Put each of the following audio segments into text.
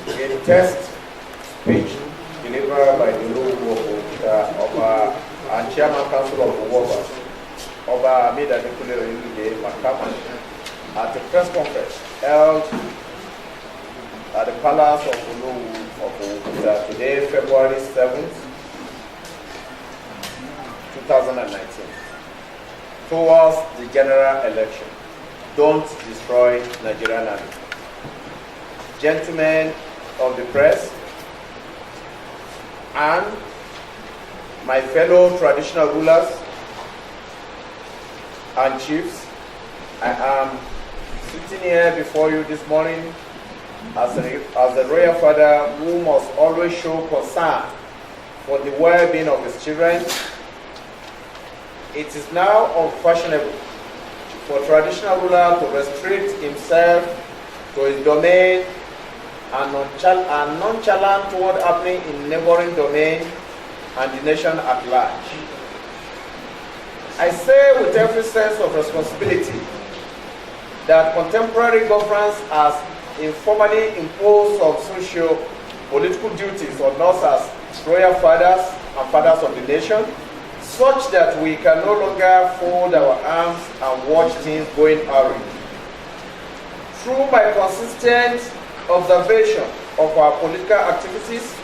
a test speech delivered by the Olowu of Kuta and Chairman Council of Oyelude, Adekunle Oyelude, Makama, at a press conference held at the Palace of Olowu of Kuta today, February 7th, 2019, towards the general election. Don't destroy Nigerian Army. Gentlemen of the press and my fellow traditional rulers and chiefs, I am sitting here before you this morning as a royal father who must always show concern for the well-being of his children. It is now unfashionable for traditional ruler to restrict himself to his domain and nonchalant toward happening in neighboring domain and the nation at large. I say with every sense of responsibility that contemporary governance has informally imposed some socio-political duties on us as royal fathers and fathers of the nation, such that we can no longer fold our arms and watch things going awry. Through my consistent observation of our political activities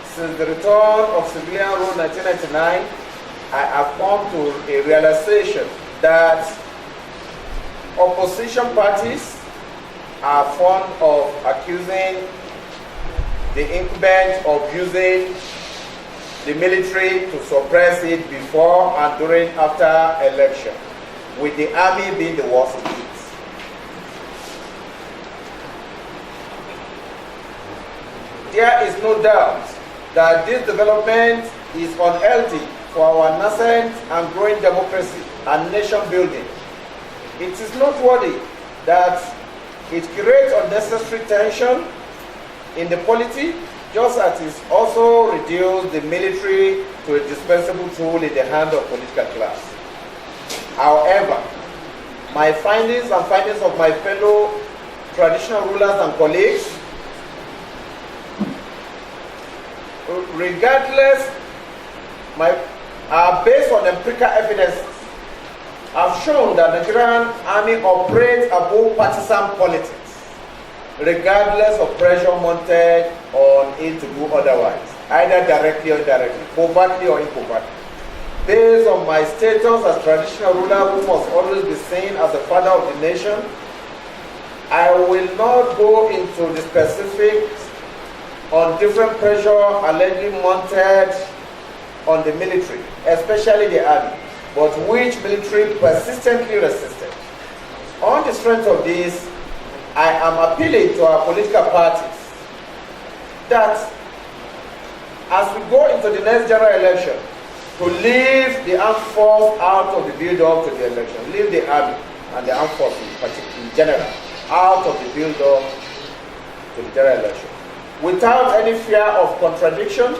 since the return of civilian rule in 1999, I have come to a realization that opposition parties are fond of accusing the incumbent of using the military to suppress it before and during after election, with the army being the worst of it. There is no doubt that this development is unhealthy for our nascent and growing democracy and nation building. It is noteworthy that it creates unnecessary tension in the polity, just as it also reduced the military to a dispensable tool in the hand of political class. However, my findings and findings of my fellow traditional rulers and colleagues, regardless, are based on empirical evidence, have shown that the Nigerian Army operates above partisan politics, regardless of pressure mounted on it to do otherwise, either directly or indirectly, covertly or incovertly. Based on my status as traditional ruler who must always be seen as the father of the nation, I will not go into the specifics on different pressure allegedly mounted on the military, especially the army, but which military persistently resisted. On the strength of this, I am appealing to our political parties that as we go into the next general election, to leave the armed force out of the build-up to the election, leave the army and the armed force in general out of the build-up to the general election. Without any fear of contradiction,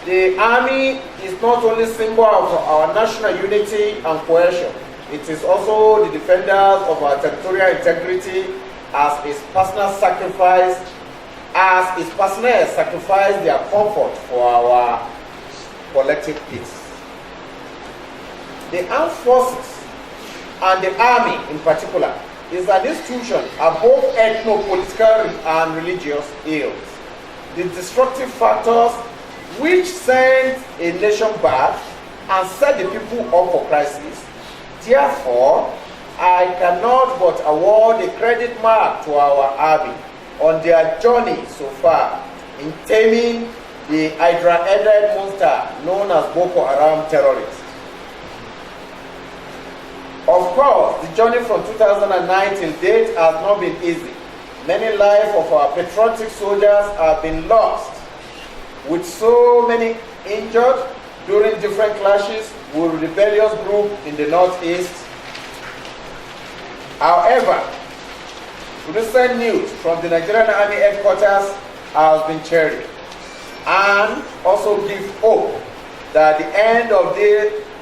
the army is not only a symbol of our national unity and cohesion, it is also the defenders of our territorial integrity as its personnel sacrifice their comfort for our collective peace. The armed forces and the army in particular is an institution above ethno-political and religious ills. The destructive factors which send a nation back and set the people up for crisis. Therefore, I cannot but award a credit mark to our army on their journey so far in taming the hydra-headed monster known as Boko Haram terrorists. Of course, the journey from 2009 till date has not been easy. Many lives of our patriotic soldiers have been lost, with so many injured during different clashes with rebellious groups in the northeast. However, recent news from the Nigerian Army headquarters has been cheering and also give hope that the end of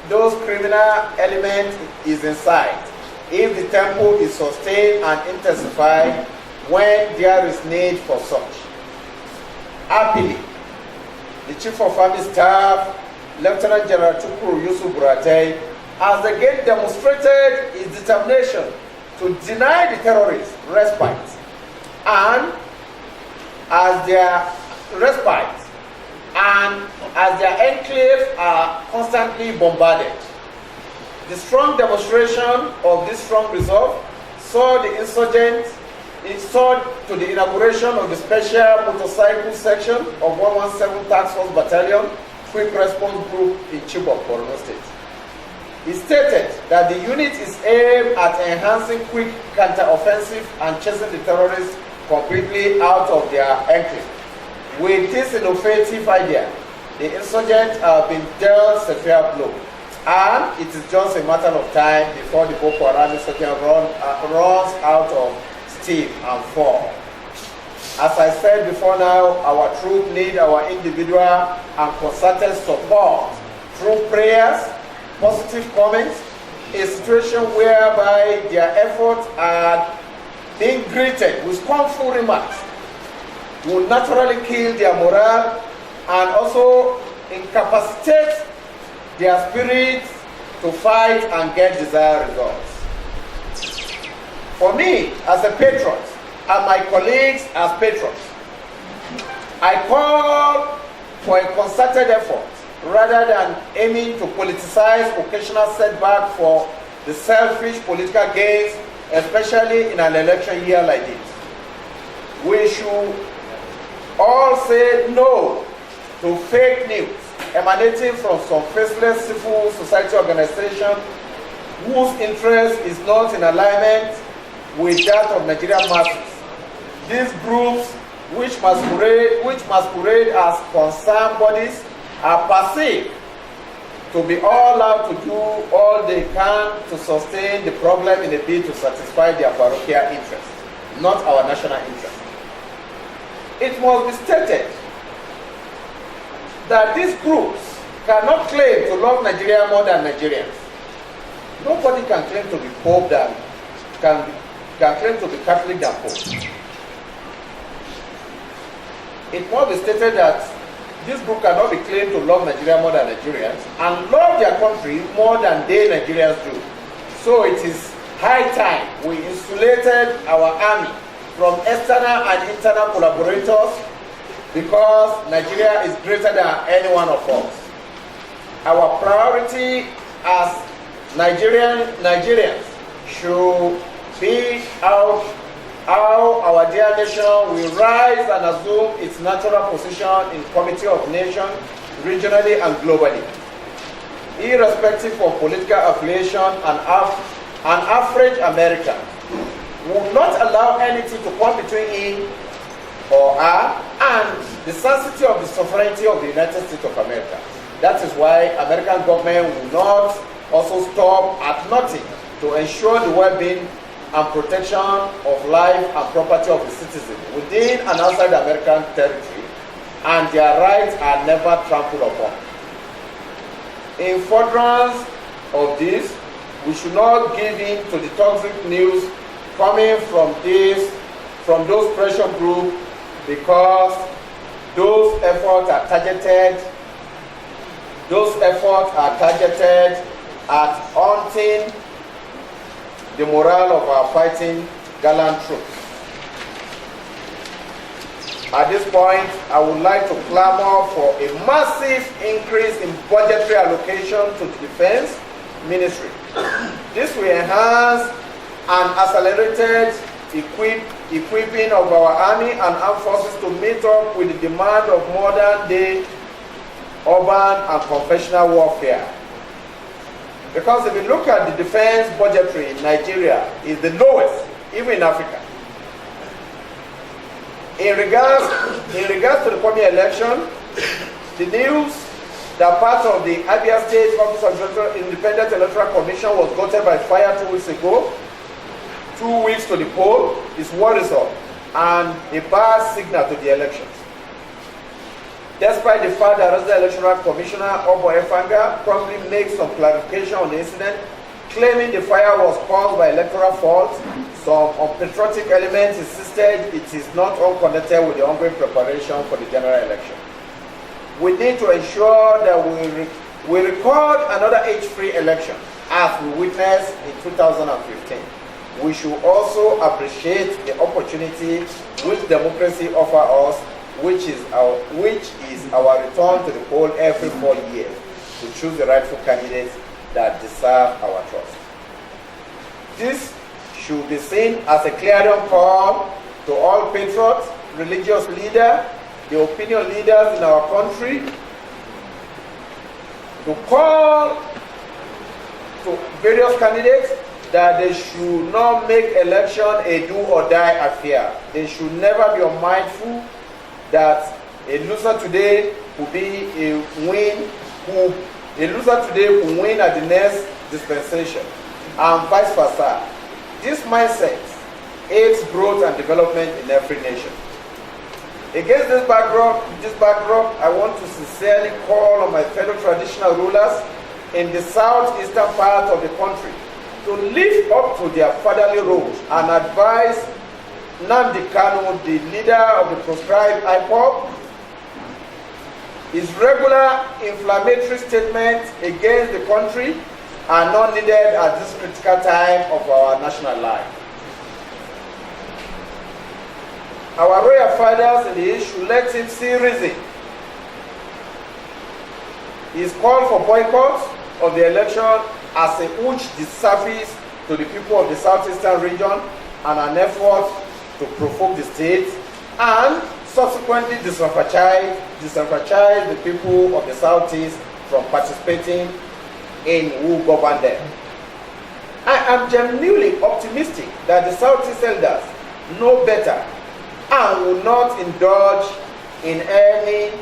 those criminal elements is in sight if the tempo is sustained and intensified when there is need for such. Happily, the Chief of Army Staff, Lieutenant General Tukuru Yusuf Buratai, has again demonstrated his determination to deny the terrorists respite, and as their enclaves are constantly bombarded. The strong demonstration of this strong resolve saw the insurgents to the inauguration of the Special Motorcycle Section of 117 Task Force Battalion Quick Response Group in Chibok, Borno State. He stated that the unit is aimed at enhancing quick counter-offensive and chasing the terrorists completely out of their enclave. With this innovative idea, the insurgents have been dealt a severe blow, and it is just a matter of time before the Boko Haram insurgent runs out of steam and fall. As I said before now, our troops need our individual and concerted support through prayers, positive comments, a situation whereby their efforts are being greeted with scornful remarks will naturally kill their morale and also incapacitate their spirit to fight and get desired results. For me, as a patriot, and my colleagues as patrons, I call for a concerted effort rather than aiming to politicize occasional setback for the selfish political gains, especially in an election year like this. We should all say no to fake news emanating from some faceless civil society organization whose interest is not in alignment with that of Nigerian masses. These groups, which masquerade as concerned bodies, are perceived to be all out to do all they can to sustain the problem in a bid to satisfy their parochial interests, not our national interest. It must be stated that these groups cannot claim to love Nigeria more than Nigerians. Nobody can claim to be Pope can claim to be Catholic than Pope. It must be stated that this group cannot be claimed to love Nigeria more than Nigerians and love their country more than they Nigerians do. So it is high time we insulated our army from external and internal collaborators, because Nigeria is greater than any one of us. Our priority as Nigerians should be how our dear nation will rise and assume its natural position in Committee of Nations, regionally and globally. Irrespective of political affiliation, an average American will not allow anything to come between him or her and the sanctity of the sovereignty of the United States of America. That is why American government will not also stop at nothing to ensure the well-being and protection of life and property of the citizens within and outside the American territory, and their rights are never trampled upon. In furtherance of this, we should not give in to the toxic news coming from those pressure groups, because those efforts are targeted at haunting the morale of our fighting gallant troops. At this point, I would like to clamor for a massive increase in budgetary allocation to the Defense Ministry. This will enhance and accelerated equipping of our army and armed forces to meet up with the demand of modern-day urban and conventional warfare. Because if you look at the defense budgetary in Nigeria, is the lowest, even in Africa. In regards to the coming election, the news that part of the Abia State Office of Independent Electoral Commission was gutted by fire 2 weeks ago, 2 weeks to the poll, is worrisome and a bad signal to the elections. Despite the fact that Resident Electoral Commissioner Obo Efanga promptly made some clarification on the incident, claiming the fire was caused by electoral faults, some unpatriotic elements insisted it is not unconnected with the ongoing preparation for the general election. We need to ensure that we record another age-free election as we witnessed in 2015. We should also appreciate the opportunity which democracy offers us, which is our return to the poll every 4 years to choose the rightful candidates that deserve our trust. This should be seen as a clarion call to all patriots, religious leaders, the opinion leaders in our country, to call to various candidates that they should not make election a do-or-die affair. They should never be unmindful that a loser today will be a loser today will win at the next dispensation, and vice versa. This mindset aids growth and development in every nation. Against this backdrop, I want to sincerely call on my fellow traditional rulers in the southeastern part of the country to live up to their fatherly roles and advise Nnamdi Kanu, the leader of the proscribed IPOB, his regular inflammatory statements against the country are not needed at this critical time of our national life. Our royal fathers in the issue let him see reason. His call for boycott of the election as a huge disservice to the people of the southeastern region and an effort to provoke the state and subsequently disenfranchise the people of the southeast from participating in who govern them. I am genuinely optimistic that the southeast elders know better and will not indulge in any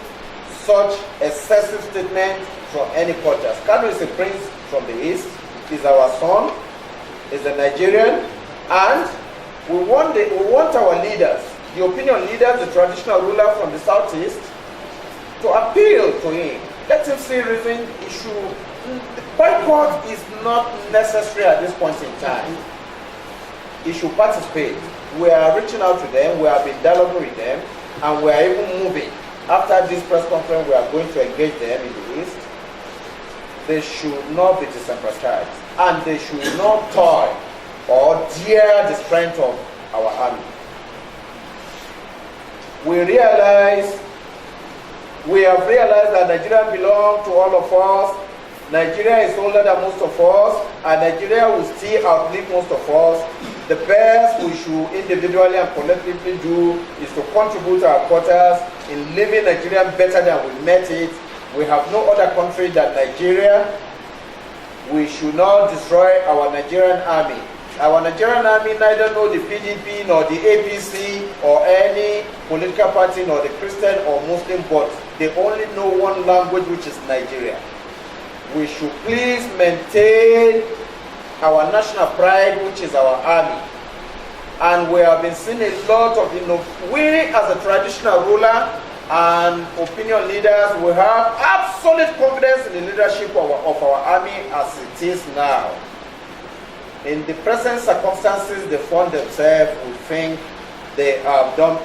such excessive statement from any quarters. Kanu is a prince from the east, is our son, is a Nigerian, and we want our leaders, the opinion leaders, the traditional ruler from the southeast, to appeal to him. Let him see reason. Boycott is not necessary at this point in time. He should participate. We are reaching out to them, we have been dialoguing with them, and we are even moving. After this press conference, we are going to engage them in the East. They should not be disenfranchised, and they should not toy or dare the strength of our army. We have realized that Nigeria belongs to all of us. Nigeria is older than most of us, and Nigeria will still outlive most of us. The best we should individually and collectively do is to contribute to our quarters in living Nigeria better than we met it. We have no other country than Nigeria. We should not destroy our Nigerian army. Our Nigerian army neither know the PDP nor the APC or any political party nor the Christian or Muslim, but they only know one language, which is Nigeria. We should please maintain our national pride, which is our army. And we have been seeing a lot of, we as a traditional ruler and opinion leaders, we have absolute confidence in the leadership of our army as it is now. In the present circumstances, they find themselves, we think they have done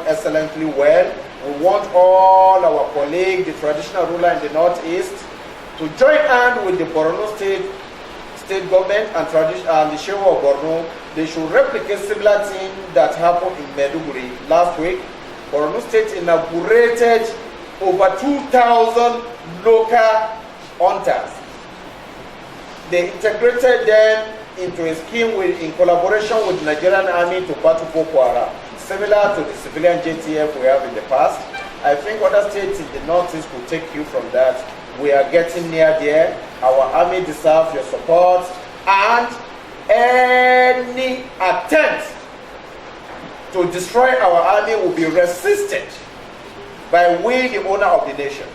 excellently well. We want all our colleagues, the traditional ruler in the Northeast, to join hands with the Borno state government and the Shehu of Borno. They should replicate similar thing that happened in Maiduguri last week. Borno State inaugurated over 2,000 local hunters. They integrated them into a scheme in collaboration with the Nigerian Army to battle Boko Haram, similar to the civilian JTF we have in the past. I think other states in the Northeast could take you from that. We are getting near there. Our army deserves your support, and any attempt to destroy our army will be resisted by we, the owner of the nation.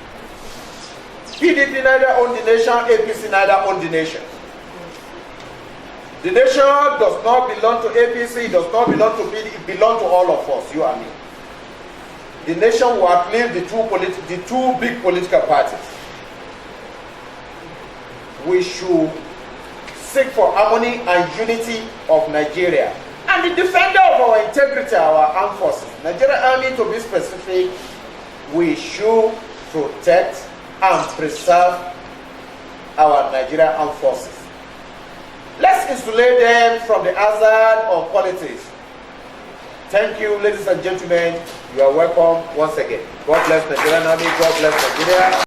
PDP neither own the nation, APC neither own the nation. The nation does not belong to APC, it does not belong to PDP, it belongs to all of us, you and me. The nation will outlive the two big political parties. We should seek for harmony and unity of Nigeria, and the defender of our integrity, our armed forces. Nigerian Army, to be specific, we should protect and preserve our Nigerian armed forces. Let's insulate them from the hazard of politics. Thank you, ladies and gentlemen. You are welcome once again. God bless Nigerian Army. God bless Nigeria.